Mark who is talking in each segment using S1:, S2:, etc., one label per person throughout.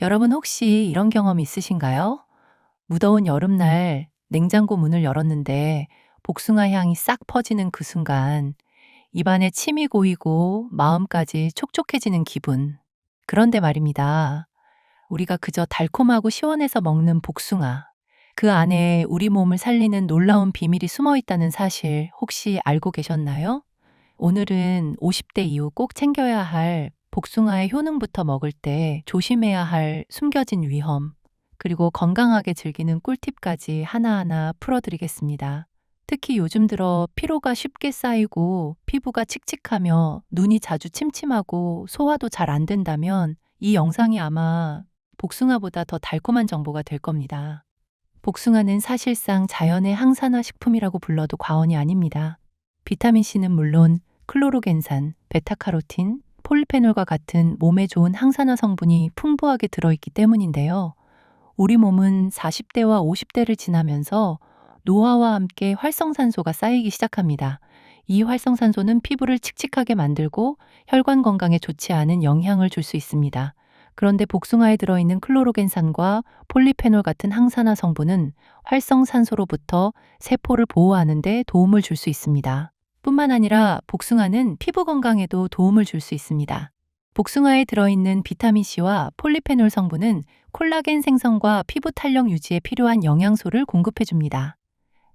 S1: 여러분 혹시 이런 경험 있으신가요? 무더운 여름날 냉장고 문을 열었는데 복숭아 향이 싹 퍼지는 그 순간 입안에 침이 고이고 마음까지 촉촉해지는 기분. 그런데 말입니다. 우리가 그저 달콤하고 시원해서 먹는 복숭아. 그 안에 우리 몸을 살리는 놀라운 비밀이 숨어 있다는 사실 혹시 알고 계셨나요? 오늘은 50대 이후 꼭 챙겨야 할 복숭아의 효능부터 먹을 때 조심해야 할 숨겨진 위험, 그리고 건강하게 즐기는 꿀팁까지 하나하나 풀어드리겠습니다. 특히 요즘 들어 피로가 쉽게 쌓이고 피부가 칙칙하며 눈이 자주 침침하고 소화도 잘 안 된다면 이 영상이 아마 복숭아보다 더 달콤한 정보가 될 겁니다. 복숭아는 사실상 자연의 항산화 식품이라고 불러도 과언이 아닙니다. 비타민C는 물론 클로로겐산, 베타카로틴, 폴리페놀과 같은 몸에 좋은 항산화 성분이 풍부하게 들어있기 때문인데요. 우리 몸은 40대와 50대를 지나면서 노화와 함께 활성산소가 쌓이기 시작합니다. 이 활성산소는 피부를 칙칙하게 만들고 혈관 건강에 좋지 않은 영향을 줄 수 있습니다. 그런데 복숭아에 들어있는 클로로겐산과 폴리페놀 같은 항산화 성분은 활성산소로부터 세포를 보호하는 데 도움을 줄 수 있습니다. 뿐만 아니라 복숭아는 피부 건강에도 도움을 줄 수 있습니다. 복숭아에 들어있는 비타민C와 폴리페놀 성분은 콜라겐 생성과 피부 탄력 유지에 필요한 영양소를 공급해 줍니다.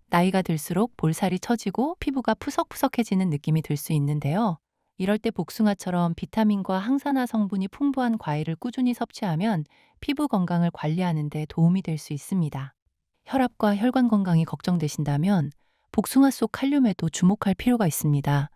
S1: 나이가 들수록 볼살이 처지고 피부가 푸석푸석해지는 느낌이 들 수 있는데요. 이럴 때 복숭아처럼 비타민과 항산화 성분이 풍부한 과일을 꾸준히 섭취하면 피부 건강을 관리하는 데 도움이 될 수 있습니다. 혈압과 혈관 건강이 걱정되신다면 복숭아 속 칼륨에도 주목할 필요가 있습니다.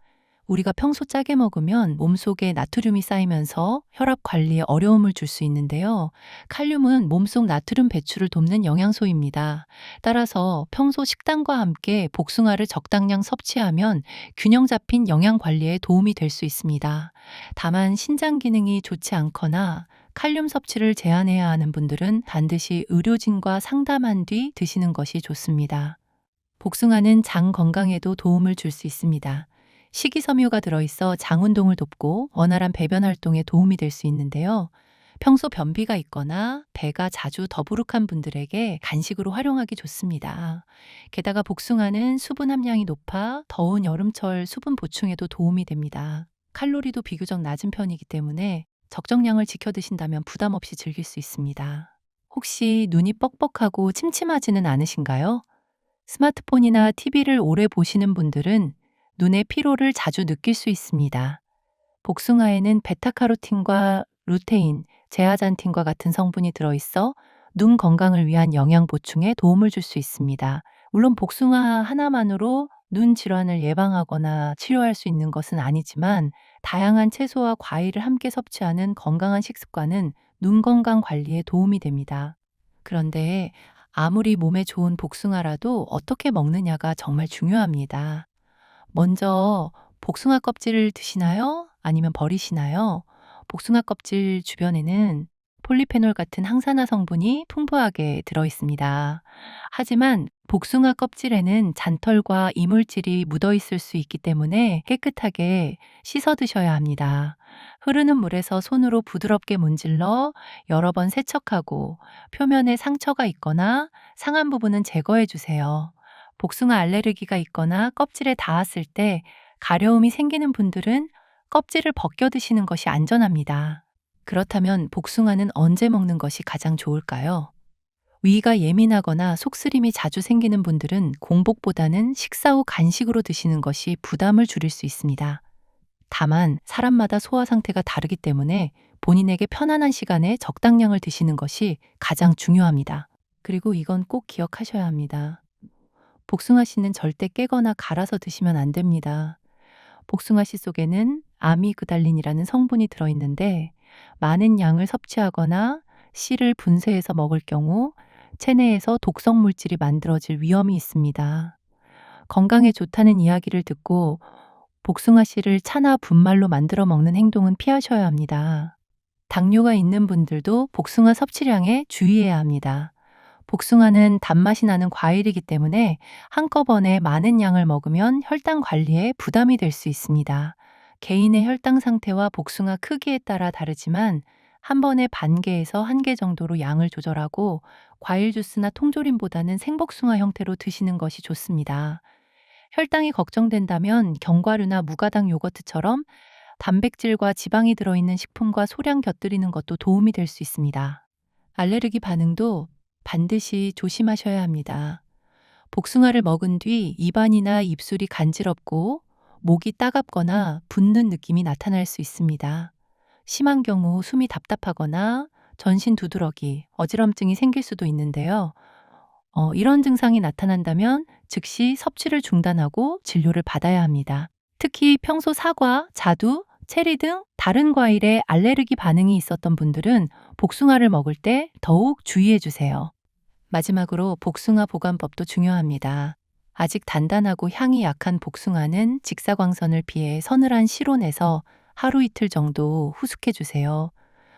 S1: 우리가 평소 짜게 먹으면 몸속에 나트륨이 쌓이면서 혈압 관리에 어려움을 줄 수 있는데요. 칼륨은 몸속 나트륨 배출을 돕는 영양소입니다. 따라서 평소 식단과 함께 복숭아를 적당량 섭취하면 균형 잡힌 영양 관리에 도움이 될 수 있습니다. 다만 신장 기능이 좋지 않거나 칼륨 섭취를 제한해야 하는 분들은 반드시 의료진과 상담한 뒤 드시는 것이 좋습니다. 복숭아는 장 건강에도 도움을 줄 수 있습니다. 식이섬유가 들어있어 장 운동을 돕고 원활한 배변 활동에 도움이 될 수 있는데요. 평소 변비가 있거나 배가 자주 더부룩한 분들에게 간식으로 활용하기 좋습니다. 게다가 복숭아는 수분 함량이 높아 더운 여름철 수분 보충에도 도움이 됩니다. 칼로리도 비교적 낮은 편이기 때문에 적정량을 지켜 드신다면 부담 없이 즐길 수 있습니다. 혹시 눈이 뻑뻑하고 침침하지는 않으신가요? 스마트폰이나 TV를 오래 보시는 분들은 눈의 피로를 자주 느낄 수 있습니다. 복숭아에는 베타카로틴과 루테인, 제아잔틴과 같은 성분이 들어있어 눈 건강을 위한 영양 보충에 도움을 줄 수 있습니다. 물론 복숭아 하나만으로 눈 질환을 예방하거나 치료할 수 있는 것은 아니지만 다양한 채소와 과일을 함께 섭취하는 건강한 식습관은 눈 건강 관리에 도움이 됩니다. 그런데 아무리 몸에 좋은 복숭아라도 어떻게 먹느냐가 정말 중요합니다. 먼저 복숭아 껍질을 드시나요? 아니면 버리시나요? 복숭아 껍질 주변에는 폴리페놀 같은 항산화 성분이 풍부하게 들어 있습니다. 하지만 복숭아 껍질에는 잔털과 이물질이 묻어 있을 수 있기 때문에 깨끗하게 씻어 드셔야 합니다. 흐르는 물에서 손으로 부드럽게 문질러 여러 번 세척하고 표면에 상처가 있거나 상한 부분은 제거해 주세요. 복숭아 알레르기가 있거나 껍질에 닿았을 때 가려움이 생기는 분들은 껍질을 벗겨 드시는 것이 안전합니다. 그렇다면 복숭아는 언제 먹는 것이 가장 좋을까요? 위가 예민하거나 속쓰림이 자주 생기는 분들은 공복보다는 식사 후 간식으로 드시는 것이 부담을 줄일 수 있습니다. 다만 사람마다 소화 상태가 다르기 때문에 본인에게 편안한 시간에 적당량을 드시는 것이 가장 중요합니다. 그리고 이건 꼭 기억하셔야 합니다. 복숭아 씨는 절대 깨거나 갈아서 드시면 안 됩니다. 복숭아 씨 속에는 아미그달린이라는 성분이 들어있는데 많은 양을 섭취하거나 씨를 분쇄해서 먹을 경우 체내에서 독성 물질이 만들어질 위험이 있습니다. 건강에 좋다는 이야기를 듣고 복숭아 씨를 차나 분말로 만들어 먹는 행동은 피하셔야 합니다. 당뇨가 있는 분들도 복숭아 섭취량에 주의해야 합니다. 복숭아는 단맛이 나는 과일이기 때문에 한꺼번에 많은 양을 먹으면 혈당 관리에 부담이 될 수 있습니다. 개인의 혈당 상태와 복숭아 크기에 따라 다르지만 한 번에 반 개에서 한 개 정도로 양을 조절하고 과일 주스나 통조림보다는 생복숭아 형태로 드시는 것이 좋습니다. 혈당이 걱정된다면 견과류나 무가당 요거트처럼 단백질과 지방이 들어있는 식품과 소량 곁들이는 것도 도움이 될 수 있습니다. 알레르기 반응도 반드시 조심하셔야 합니다. 복숭아를 먹은 뒤 입안이나 입술이 간지럽고 목이 따갑거나 붓는 느낌이 나타날 수 있습니다. 심한 경우 숨이 답답하거나 전신 두드러기, 어지럼증이 생길 수도 있는데요. 이런 증상이 나타난다면 즉시 섭취를 중단하고 진료를 받아야 합니다. 특히 평소 사과, 자두, 체리 등 다른 과일에 알레르기 반응이 있었던 분들은 복숭아를 먹을 때 더욱 주의해 주세요. 마지막으로 복숭아 보관법도 중요합니다. 아직 단단하고 향이 약한 복숭아는 직사광선을 피해 서늘한 실온에서 하루 이틀 정도 후숙해 주세요.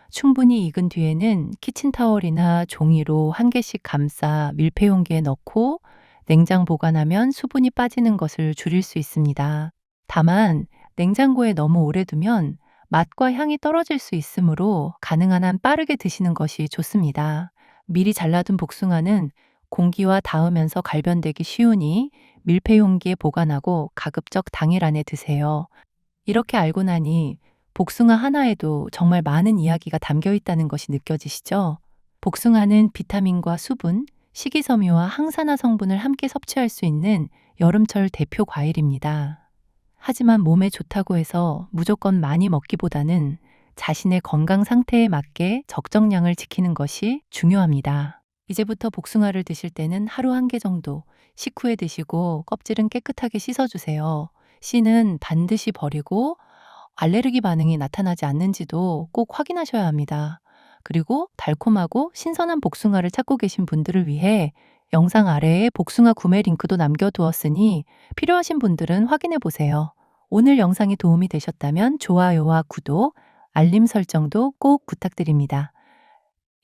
S1: 충분히 익은 뒤에는 키친타월이나 종이로 한 개씩 감싸 밀폐용기에 넣고 냉장 보관하면 수분이 빠지는 것을 줄일 수 있습니다. 다만 냉장고에 너무 오래 두면 맛과 향이 떨어질 수 있으므로 가능한 한 빠르게 드시는 것이 좋습니다. 미리 잘라둔 복숭아는 공기와 닿으면서 갈변되기 쉬우니 밀폐용기에 보관하고 가급적 당일 안에 드세요. 이렇게 알고 나니 복숭아 하나에도 정말 많은 이야기가 담겨 있다는 것이 느껴지시죠? 복숭아는 비타민과 수분, 식이섬유와 항산화 성분을 함께 섭취할 수 있는 여름철 대표 과일입니다. 하지만 몸에 좋다고 해서 무조건 많이 먹기보다는 자신의 건강 상태에 맞게 적정량을 지키는 것이 중요합니다. 이제부터 복숭아를 드실 때는 하루 한 개 정도 식후에 드시고 껍질은 깨끗하게 씻어주세요. 씨는 반드시 버리고 알레르기 반응이 나타나지 않는지도 꼭 확인하셔야 합니다. 그리고 달콤하고 신선한 복숭아를 찾고 계신 분들을 위해 영상 아래에 복숭아 구매 링크도 남겨두었으니 필요하신 분들은 확인해 보세요. 오늘 영상이 도움이 되셨다면 좋아요와 구독, 알림 설정도 꼭 부탁드립니다.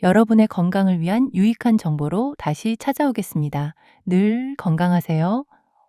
S1: 여러분의 건강을 위한 유익한 정보로 다시 찾아오겠습니다. 늘 건강하세요.